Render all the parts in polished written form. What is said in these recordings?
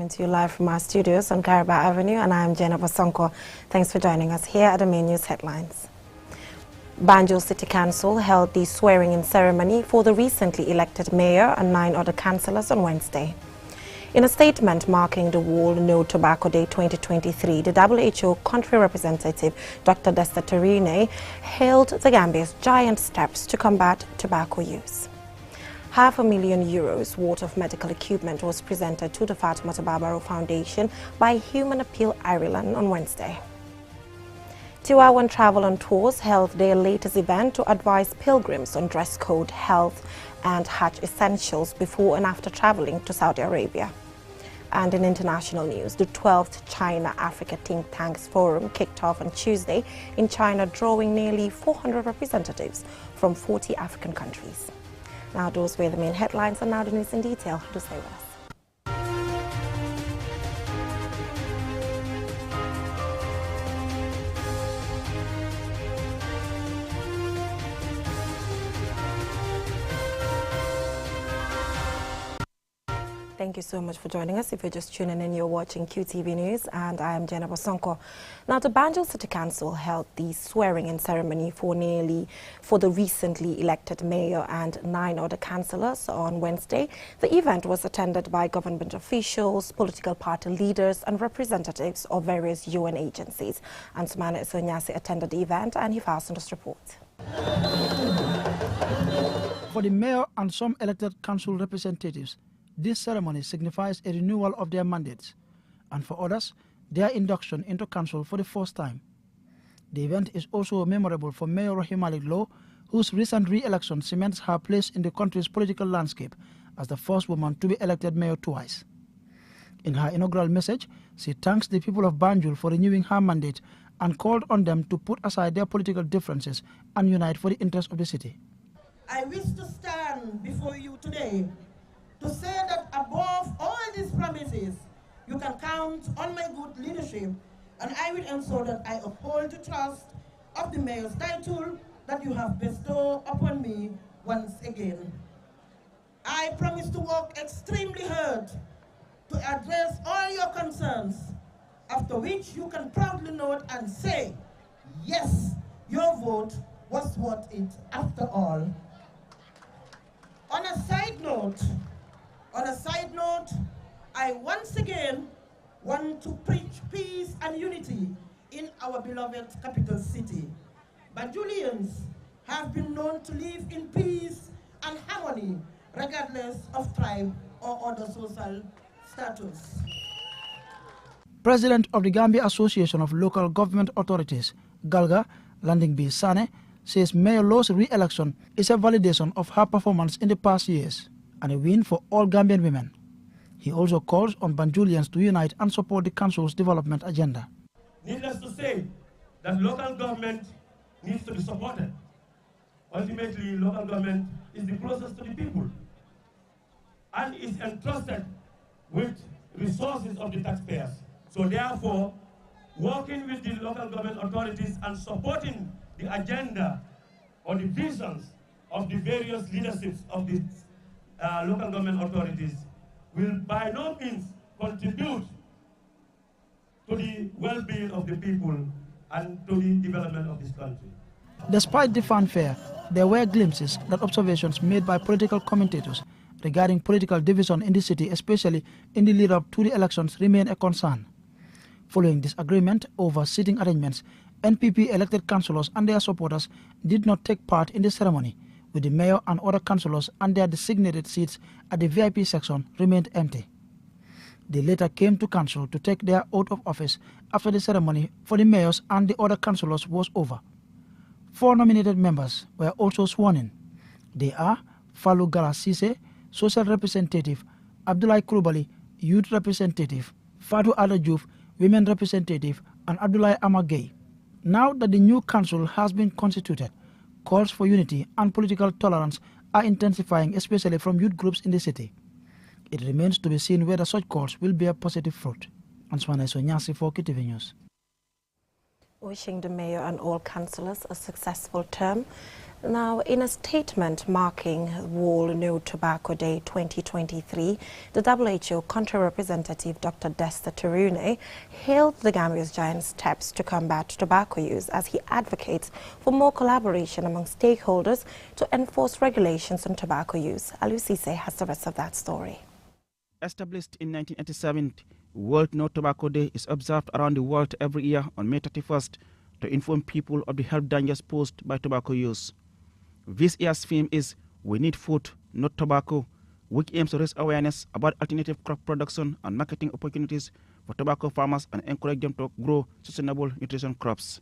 coming to you live from our studios on Garba Avenue, and I am Jenna Bosonko. Thanks for joining us here at the main news headlines. Banjul City Council held the swearing-in ceremony for the recently elected mayor and 9 other councillors on Wednesday. In a statement marking the World No Tobacco Day 2023, the WHO country representative, Dr. Desta Terine, hailed the Gambia's giant steps to combat tobacco use. €500,000 worth of medical equipment was presented to the Fatimata Barbaro Foundation by Human Appeal Ireland on Wednesday. Tiwawan Travel and Tours held their latest event to advise pilgrims on dress code, health and Hajj essentials before and after traveling to Saudi Arabia. And in international news, the 12th China-Africa Think Tanks Forum kicked off on Tuesday in China, drawing nearly 400 representatives from 40 African countries. Now, those were the main headlines, and now the news in detail. Do stay with us. Thank you so much for joining us. If you're just tuning in, you're watching QTV News, and I am Jenna Bosonko. Now, the Banjul City Council held the swearing-in ceremony for the recently elected mayor and 9 other councillors on Wednesday. The event was attended by government officials, political party leaders, and representatives of various UN agencies. And Sumana Isonyasi attended the event, and he fastened this report. For the mayor and some elected council representatives, this ceremony signifies a renewal of their mandates, and for others, their induction into council for the first time. The event is also memorable for Mayor Rohey Malick Lowe, whose recent re-election cements her place in the country's political landscape as the first woman to be elected mayor twice. In her inaugural message, she thanks the people of Banjul for renewing her mandate and called on them to put aside their political differences and unite for the interest of the city. I wish to stand before you today to say that above all these promises, you can count on my good leadership, and I will ensure that I uphold the trust of the mayor's title that you have bestowed upon me once again. I promise to work extremely hard to address all your concerns, after which you can proudly note and say, yes, your vote was worth it after all. On a side note, I once again want to preach peace and unity in our beloved capital city. Banjulians have been known to live in peace and harmony regardless of tribe or other social status. President of the Gambia Association of Local Government Authorities, Galga Landing B. Sane, says Mayor Lowe's re-election is a validation of her performance in the past years and a win for all Gambian women. He also calls on Banjulians to unite and support the council's development agenda. Needless to say that local government needs to be supported. Ultimately, local government is the closest to the people and is entrusted with resources of the taxpayers. So therefore, working with the local government authorities and supporting the agenda or the visions of the various leaderships of the local government authorities will by no means contribute to the well-being of the people and to the development of this country. Despite the fanfare, there were glimpses that observations made by political commentators regarding political division in the city, especially in the lead-up to the elections, remain a concern. Following disagreement over seating arrangements, NPP elected councillors and their supporters did not take part in the ceremony, with the mayor and other councillors and their designated seats at the VIP section remained empty. They later came to council to take their oath of office after the ceremony for the mayors and the other councillors was over. 4 nominated members were also sworn in. They are Fallou Gala Sise, Social Representative, Abdoulaye Krubali, Youth Representative, Fatou Ada Diouf, Women Representative, and Abdoulaye Amagay. Now that the new council has been constituted, calls for unity and political tolerance are intensifying, especially from youth groups in the city. It remains to be seen whether such calls will bear positive fruit. Answana Isonyasi for QTV News. Wishing the mayor and all councillors a successful term. Now, in a statement marking World No Tobacco Day 2023, the WHO country representative Dr. Desta Turune hailed the Gambia's giant steps to combat tobacco use as he advocates for more collaboration among stakeholders to enforce regulations on tobacco use. Aliou Cisse has the rest of that story. Established in 1987, World No Tobacco Day is observed around the world every year on May 31st to inform people of the health dangers posed by tobacco use. This year's theme is We Need Food, Not Tobacco, which aims to raise awareness about alternative crop production and marketing opportunities for tobacco farmers and encourage them to grow sustainable nutrition crops.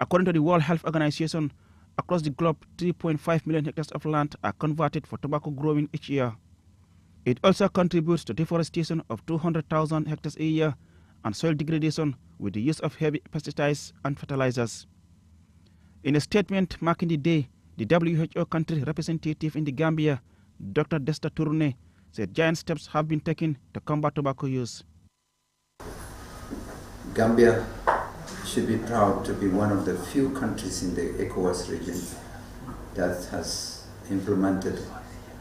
According to the World Health Organization, across the globe, 3.5 million hectares of land are converted for tobacco growing each year. It also contributes to deforestation of 200,000 hectares a year and soil degradation with the use of heavy pesticides and fertilizers. In a statement marking the day, the WHO country representative in the Gambia, Dr. Desta Turune, said giant steps have been taken to combat tobacco use. Gambia should be proud to be one of the few countries in the ECOWAS region that has implemented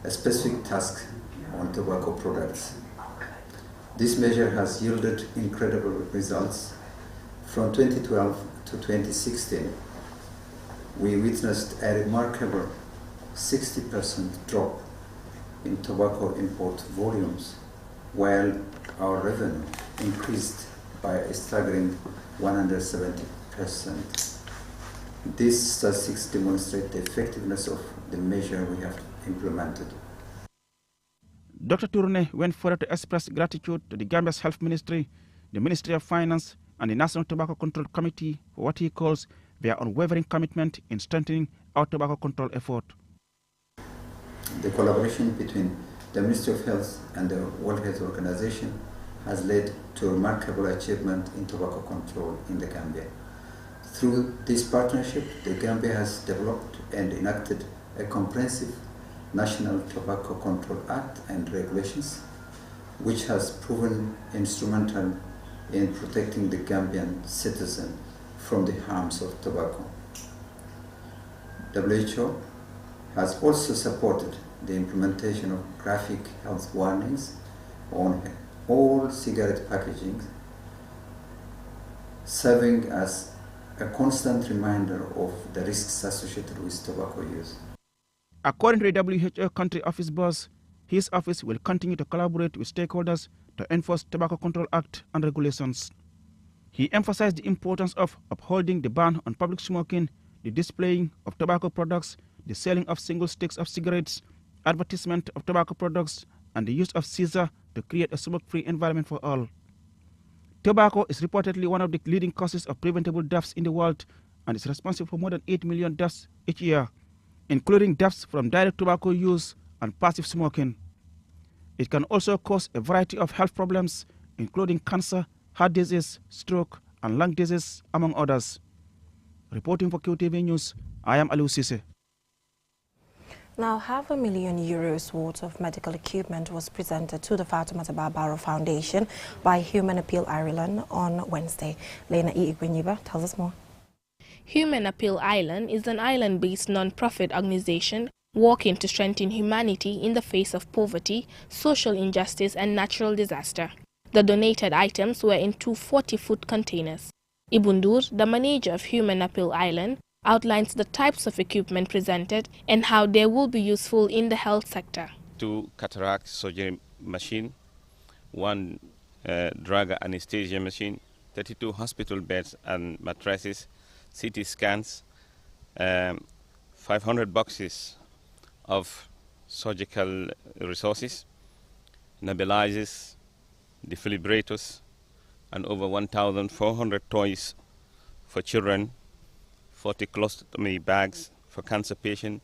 a specific task on tobacco products. This measure has yielded incredible results. From 2012 to 2016, we witnessed a remarkable 60% drop in tobacco import volumes, while our revenue increased by a staggering 170%. These statistics demonstrate the effectiveness of the measure we have implemented. Dr. Turune went further to express gratitude to the Gambia's Health Ministry, the Ministry of Finance, and the National Tobacco Control Committee for what he calls their unwavering commitment in strengthening our tobacco control effort. The collaboration between the Ministry of Health and the World Health Organization has led to remarkable achievement in tobacco control in the Gambia. Through this partnership, the Gambia has developed and enacted a comprehensive National Tobacco Control Act and regulations, which has proven instrumental in protecting the Gambian citizen from the harms of tobacco. WHO has also supported the implementation of graphic health warnings on all cigarette packaging, serving as a constant reminder of the risks associated with tobacco use. According to the WHO country office boss, his office will continue to collaborate with stakeholders to enforce Tobacco Control Act and regulations. He emphasized the importance of upholding the ban on public smoking, the displaying of tobacco products, the selling of single sticks of cigarettes, advertisement of tobacco products, and the use of scissors to create a smoke-free environment for all. Tobacco is reportedly one of the leading causes of preventable deaths in the world and is responsible for more than 8 million deaths each year, including deaths from direct tobacco use and passive smoking. It can also cause a variety of health problems, including cancer, heart disease, stroke, and lung disease, among others. Reporting for QTV News, I am Aliou Cisse. Now, €500,000 worth of medical equipment was presented to the Fatoumata Bah Barrow Foundation by Human Appeal Ireland on Wednesday. Lena E. Igwenyiba tells us more. Human Appeal Ireland is an island-based non-profit organization working to strengthen humanity in the face of poverty, social injustice and natural disaster. The donated items were in 2 40-foot containers. Ibundur, the manager of Human Appeal Ireland, outlines the types of equipment presented and how they will be useful in the health sector. 2 cataract surgery machine, 1 drug anesthesia machine, 32 hospital beds and mattresses, CT scans, 500 boxes of surgical resources, nebulizers, defibrillators, and over 1,400 toys for children, 40 colostomy bags for cancer patients,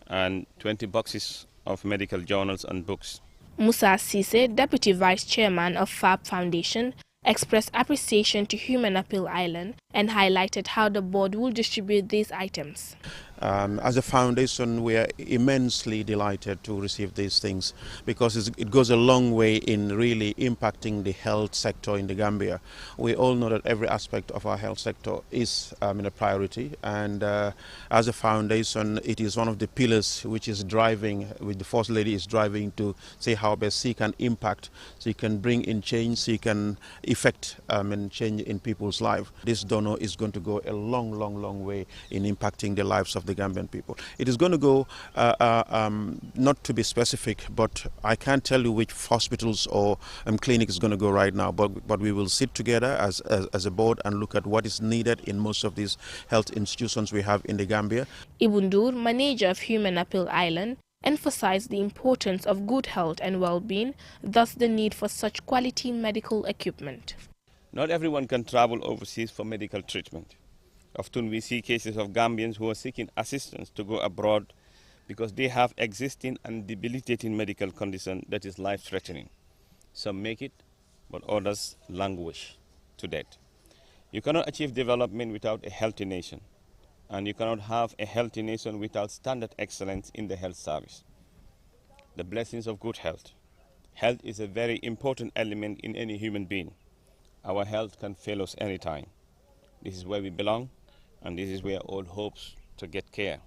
and 20 boxes of medical journals and books. Musa Cisse, Deputy Vice Chairman of FAB Foundation, expressed appreciation to Human Appeal Ireland and highlighted how the board will distribute these items. As a foundation, we are immensely delighted to receive these things because it goes a long way in really impacting the health sector in the Gambia. We all know that every aspect of our health sector is a priority, and as a foundation, it is one of the pillars which is driving, which the First Lady is driving to see how best she can impact, she can bring in change, she can effect change in people's lives. This donor is going to go a long way in impacting the lives of the Gambian people. It is going to go, not to be specific, but I can't tell you which hospitals or clinic is going to go right now, but we will sit together as a board and look at what is needed in most of these health institutions we have in the Gambia. Ibundur, manager of Human Appeal Island, emphasized the importance of good health and well-being, thus the need for such quality medical equipment. Not everyone can travel overseas for medical treatment. Often we see cases of Gambians who are seeking assistance to go abroad because they have existing and debilitating medical condition that is life-threatening. Some make it, but others languish to death. You cannot achieve development without a healthy nation, and you cannot have a healthy nation without standard excellence in the health service. The blessings of good health. Health is a very important element in any human being. Our health can fail us anytime. This is where we belong, and this is where all hopes to get care.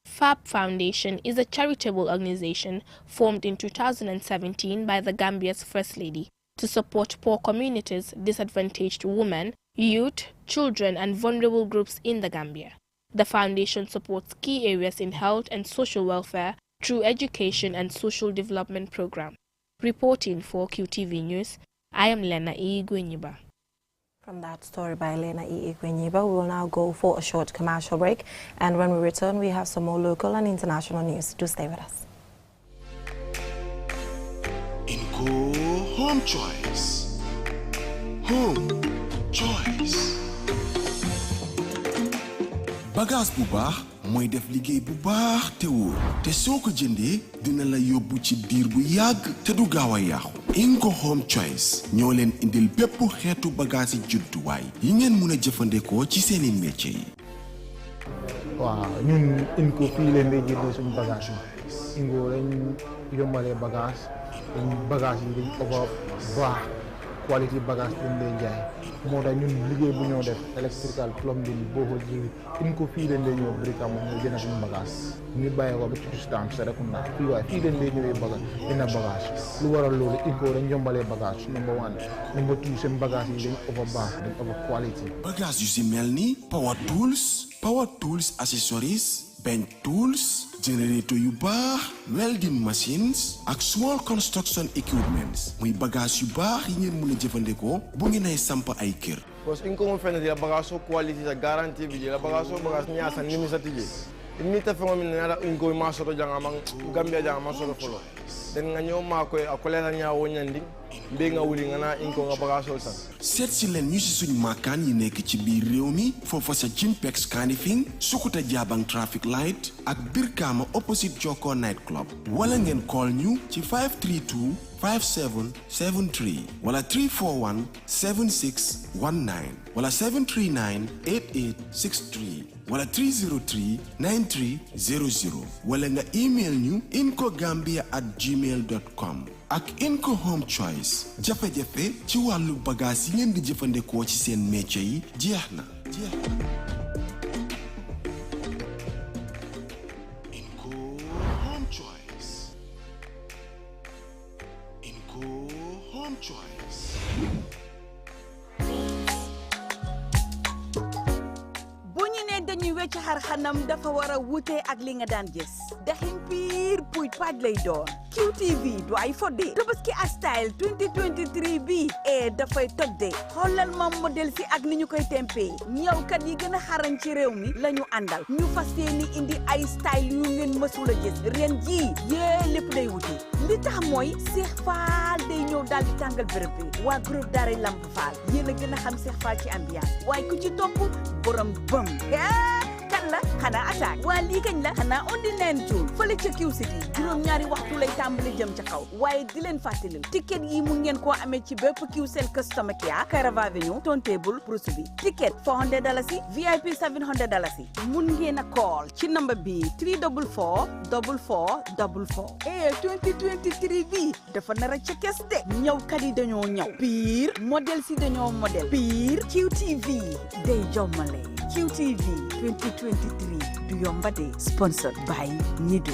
FAB Foundation is a charitable organization formed in 2017 by the Gambia's First Lady to support poor communities, disadvantaged women, youth, children and vulnerable groups in the Gambia. The foundation supports key areas in health and social welfare through education and social development programs. Reporting for QTV News, I am Lena E. Gwenyiba. From that story by Lena E. Gwenyiba, we will now go for a short commercial break, and when we return, we have some more local and international news. Do stay with us. Inco Home Choice. Home Choice. Bagage bu baax mooy def liggéey bu baax te wóor te soo ko jëndee dina la yóbbu ci diir bu yàgg te du gaaw a yàqu. Inco Home Choice ñoo leen indil bépp xeetu bagage yi judduwaay yi ngeen mun a jëfandikoo ci seeni métier yi. waaw ñun Inco fii leen day jëndee suñu bagage yi Inco lañ yombalee bagage yi dañ ko baax quality bagage lañ lay jaay moo tax ñun liggéey bu ñoo def electrical plumbing boo ji Inco fii leen lay ñëw bricam ñu jënd suñu bagage ñu bàyyi ko ba ci distance Serekunda fii leen lay ñëwee bagage dina bagage lu waral loolu Inco dañ yombalee bagage number 1 number 2 seen bagage yi dañ baax dañ quality bagage yu si mel ni power tools accessories bench tools generator yu baax welding machines ak small construction equipments muy bagage yu baax yi ngeen mën a jëfandikoo bu ngeen ay samp ay kër. Parce que Inco mo fene di la bagage so quality sa garantie bi di la bagage so bagage nya sa nimi sa tije mi ta fengo min na Inco ma so to janga man Gambia janga ma so to folo den nga ñew ma koy akole la nya wo ñandi mbe nga wuli nga na Inco nga bagage so san seet si leen ñu si suñ maakaan yi nekk ci biir réew mi foofa sa Jinpex Kanifing Sukuta Jabang traffic light ak Birkama opposite Joko night club wala ngeen call ñu ci 532 5773 wala 341 7619 wala 739 8863 wala 303 9300 wala nga email ñu incogambia@gmail.com. ak Inco Home Choice jafe-jafe ci wàllu bagage yi ngeen di jëfandikoo ci seen métier yi jeex na. Inco Home Choice. Inco Home Choice. dañuy wecc xar xanam dafa war a wute ak li nga daan gis daxin piir puuj paaj lay doon QTV du ay fodde Tabaski style 2023 bi dafay toj de xoolal ma modèle si ak ni ñu koy tempee ñawkat yi gën a xarañ ci réew mi la ñu àndal ñu fas yéene indi ay style yu ngeen mësul a gis ren ji yee lépp day wute li tax mooy Cheikh Fall day ñëw daal di tàngal bërëb bi waa groupe Daaray Lamp Fall yéen a gën a xam Cheikh Fall ci ambiance waaye ku ci topp borom bëm kan la xanaa attaque waa lii kañ la xanaa ondi neen cuun fële ca Q City juróom-ñaari waxtu lay tàmbali jëm ca kaw waaye di leen fàttalil ticket yi mu ngeen koo amee ci bépp Qcell customer care Kairaba Avenue turntable Bruce bi ticket $400 VIP $700 mun ngeen a call ci number bi 344-4444 2023 bi dafa nar a ca kes de ñëwkat yi dañoo ñëw pire modèle si dañoo modèle pire QTV day jommale QTV 2023 du yomba de sponsored by Nido.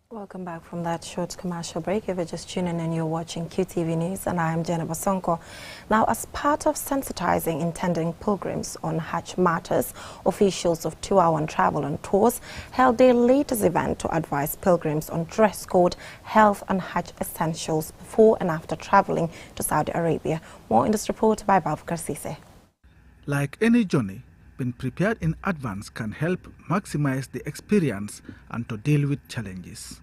Welcome back from that short commercial break. If you're just tuning in, you're watching QTV News, and I am Jennifer Sonko. Now, as part of sensitizing intending pilgrims on Hajj matters, officials of 2-hour Travel and Tours held their latest event to advise pilgrims on dress code, health and Hajj essentials before and after traveling to Saudi Arabia. More in this report by Babakar Sise. Like any journey, being prepared in advance can help maximize the experience and to deal with challenges.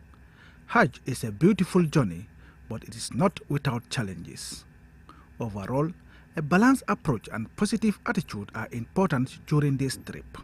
Hajj is a beautiful journey, but it is not without challenges. Overall, a balanced approach and positive attitude are important during this trip.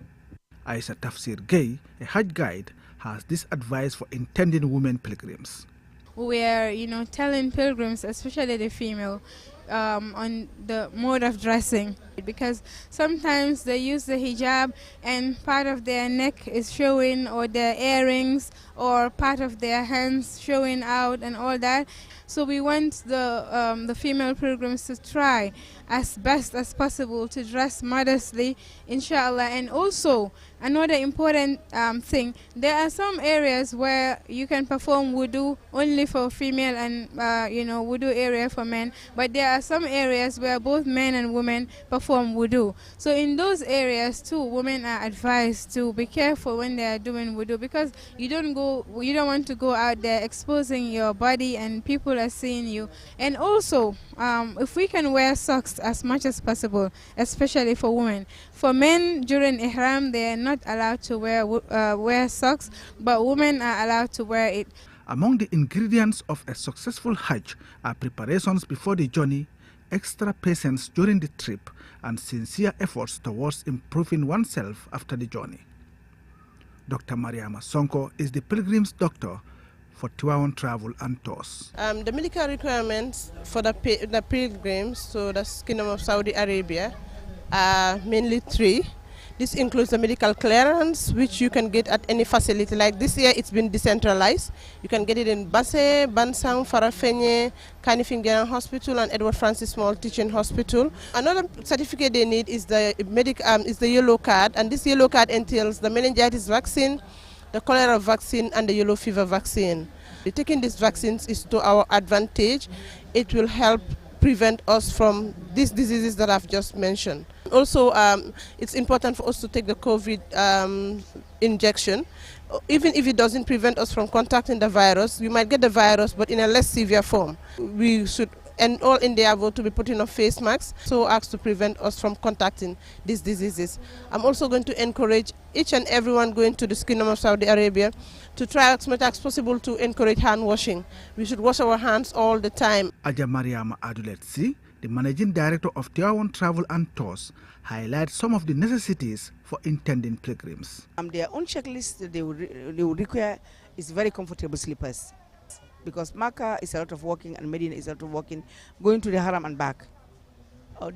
Aisha Tafsir Gay, a Hajj guide, has this advice for intending women pilgrims. We're, telling pilgrims, especially the female, on the mode of dressing, because sometimes they use the hijab and part of their neck is showing, or their earrings, or part of their hands showing out and all that. So we want the female pilgrims to try as best as possible to dress modestly, inshallah. And also, another important thing, there are some areas where you can perform wudu only for female and, wudu area for men. But there are some areas where both men and women perform wudu. So in those areas too, women are advised to be careful when they are doing wudu, because you don't want to go out there exposing your body and people are seeing you. And also, if we can wear socks as much as possible, especially for women. For men during ihram, they are not allowed to wear socks, but women are allowed to wear it. Among the ingredients of a successful Hajj are preparations before the journey, extra patience during the trip, and sincere efforts towards improving oneself after the journey. Dr. Mariama Sonko is the pilgrim's doctor for 2-hour Travel and Tours. The medical requirements for the pilgrims, so the Kingdom of Saudi Arabia, are mainly 3. This includes the medical clearance, which you can get at any facility. Like this year, it's been decentralized. You can get it in Basse, Bansang, Farafenye, Kanifing General Hospital, and Edward Francis Small Teaching Hospital. Another certificate they need is the yellow card, and this yellow card entails the meningitis vaccine, the cholera vaccine, and the yellow fever vaccine. Taking these vaccines is to our advantage. It will help prevent us from these diseases that I've just mentioned. Also, it's important for us to take the COVID injection. Even if it doesn't prevent us from contacting the virus, we might get the virus, but in a less severe form. We should and all endeavor to be putting on face masks so as to prevent us from contacting these diseases. I'm also going to encourage each and everyone going to the Kingdom of Saudi Arabia to try as much as possible to encourage hand washing. We should wash our hands all the time. Aja Mariama Aduletsi, the Managing Director of 2-hour Travel and Tours, highlights some of the necessities for intending pilgrims. Their own checklist they will require is very comfortable slippers, because Makkah is a lot of walking and Medina is a lot of walking, going to the Haram and back.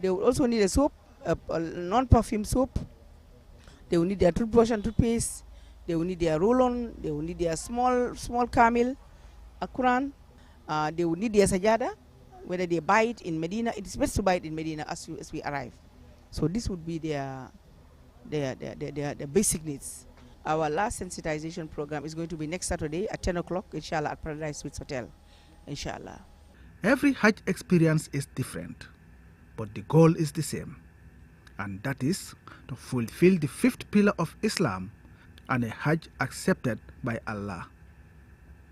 They will also need a soap, a non-perfume soap. They will need their toothbrush and toothpaste. They will need their roll-on. They will need their small camel, a Quran. They will need their sajada. Whether they buy it in Medina, it is best to buy it in Medina as we arrive. So this would be their basic needs. Our last sensitization program is going to be next Saturday at 10 o'clock, inshallah, at Paradise Suites Hotel, inshallah. Every Hajj experience is different, but the goal is the same, and that is to fulfill the 5th pillar of Islam and a Hajj accepted by Allah.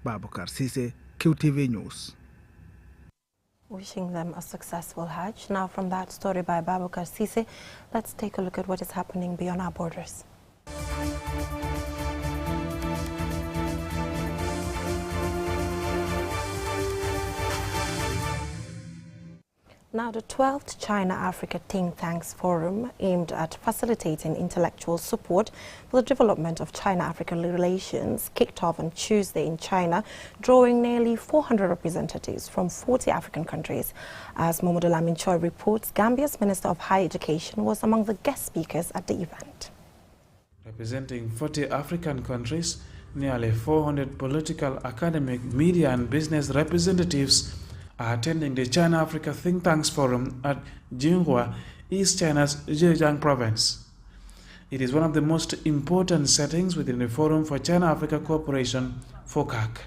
Babakar Sise, QTV News. Wishing them a successful Hajj. Now from that story by Babakar Sise, let's take a look at what is happening beyond our borders. Now, the 12th China-Africa Think Tanks Forum, aimed at facilitating intellectual support for the development of China-Africa relations, kicked off on Tuesday in China, drawing nearly 400 representatives from 40 African countries. As Mamadou Lamin Choi reports, Gambia's Minister of Higher Education was among the guest speakers at the event. Representing 40 African countries, nearly 400 political, academic, media and business representatives are attending the China-Africa Think Tanks Forum at Jinhua, East China's Zhejiang province. It is one of the most important settings within the Forum for China-Africa Cooperation, FOCAC.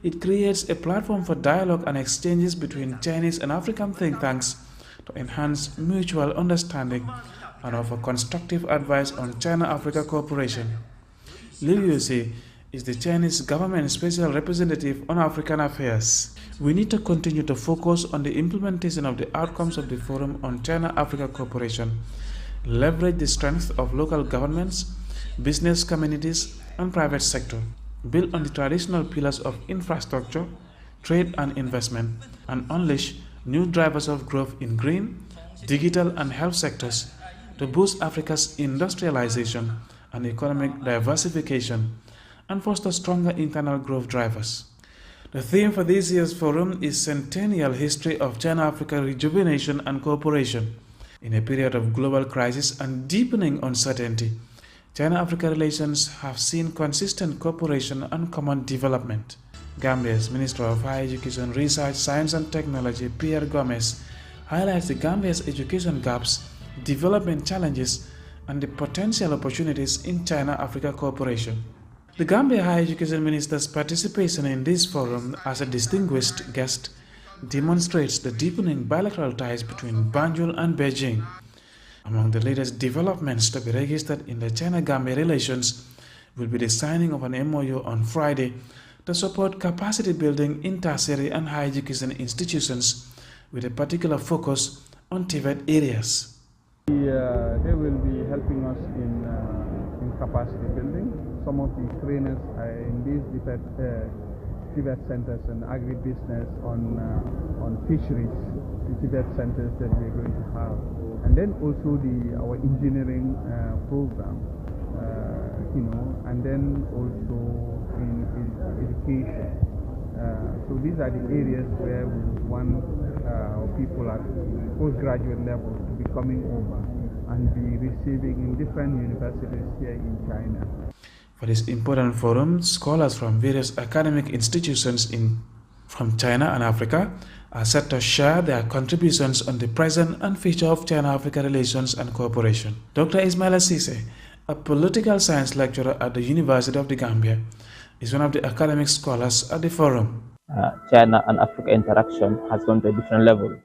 It creates a platform for dialogue and exchanges between Chinese and African think tanks to enhance mutual understanding and offer constructive advice on China-Africa cooperation. Liu Yusi is the Chinese government special representative on African affairs. We need to continue to focus on the implementation of the outcomes of the Forum on China-Africa Cooperation, leverage the strength of local governments, business communities, and private sector, build on the traditional pillars of infrastructure, trade and investment, and unleash new drivers of growth in green, digital and health sectors to boost Africa's industrialization and economic diversification and foster stronger internal growth drivers. The theme for this year's forum is Centennial History of China-Africa Rejuvenation and Cooperation. In a period of global crisis and deepening uncertainty, China-Africa relations have seen consistent cooperation and common development. Gambia's Minister of Higher Education, Research, Science and Technology, Pierre Gomez, highlights the Gambia's education gaps, development challenges, and the potential opportunities in China-Africa cooperation. The Gambia Higher Education Minister's participation in this forum as a distinguished guest demonstrates the deepening bilateral ties between Banjul and Beijing. Among the latest developments to be registered in the China-Gambia relations will be the signing of an MOU on Friday to support capacity building in tertiary and higher education institutions with a particular focus on Tibet areas. They will be helping us in capacity building. Some of the trainers are in these Tibet centers and agribusiness on fisheries, the Tibet centers that we are going to have. And then also our engineering program, and then also in education. So these are the areas where we want people at postgraduate level to be coming over and be receiving in different universities here in China. For this important forum, scholars from various academic institutions from China and Africa are set to share their contributions on the present and future of China-Africa relations and cooperation. Dr. Ismaila Cisse, a political science lecturer at the University of the Gambia, is one of the academic scholars at the forum. China and Africa interaction has gone to a different level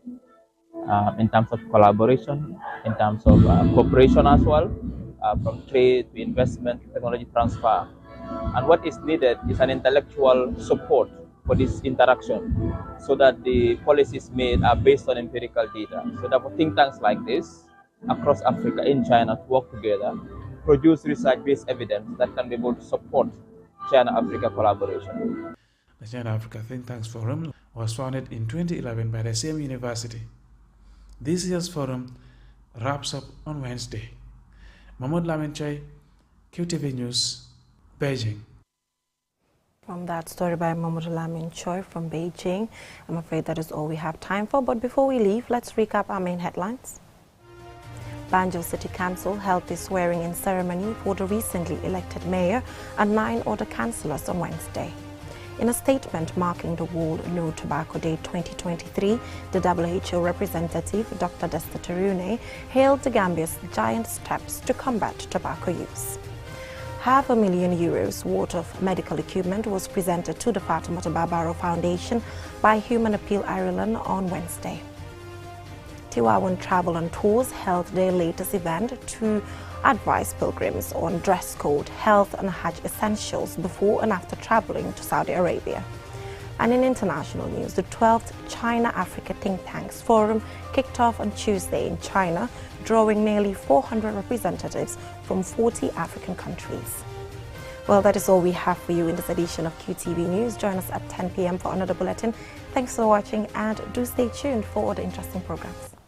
in terms of collaboration, in terms of cooperation as well. From trade to investment, technology transfer. And what is needed is an intellectual support for this interaction so that the policies made are based on empirical data. So that for think tanks like this across Africa, in China, to work together, produce research-based evidence that can be able to support China-Africa collaboration. The China-Africa Think Tanks Forum was founded in 2011 by the same university. This year's forum wraps up on Wednesday. Mamadou Lamin Choi, QTV News, Beijing. From that story by Mamadou Lamin Choi from Beijing, I'm afraid that is all we have time for. But before we leave, let's recap our main headlines. Banjul City Council held the swearing-in ceremony for the recently elected mayor and 9 other councillors on Wednesday. In a statement marking the World No Tobacco Day 2023, the WHO representative, Dr. Desta Tarune, hailed the Gambia's giant steps to combat tobacco use. €500,000 worth of medical equipment was presented to the Fatoumata Barbaro Foundation by Human Appeal Ireland on Wednesday. Tiwawan Travel and Tours held their latest event to advise pilgrims on dress code, health and Hajj essentials before and after traveling to Saudi Arabia. And in international news, the 12th China-Africa Think Tanks Forum kicked off on Tuesday in China, drawing nearly 400 representatives from 40 African countries. Well, that is all we have for you in this edition of QTV News. Join us at 10 p.m. for another bulletin. Thanks for watching, and do stay tuned for other interesting programs.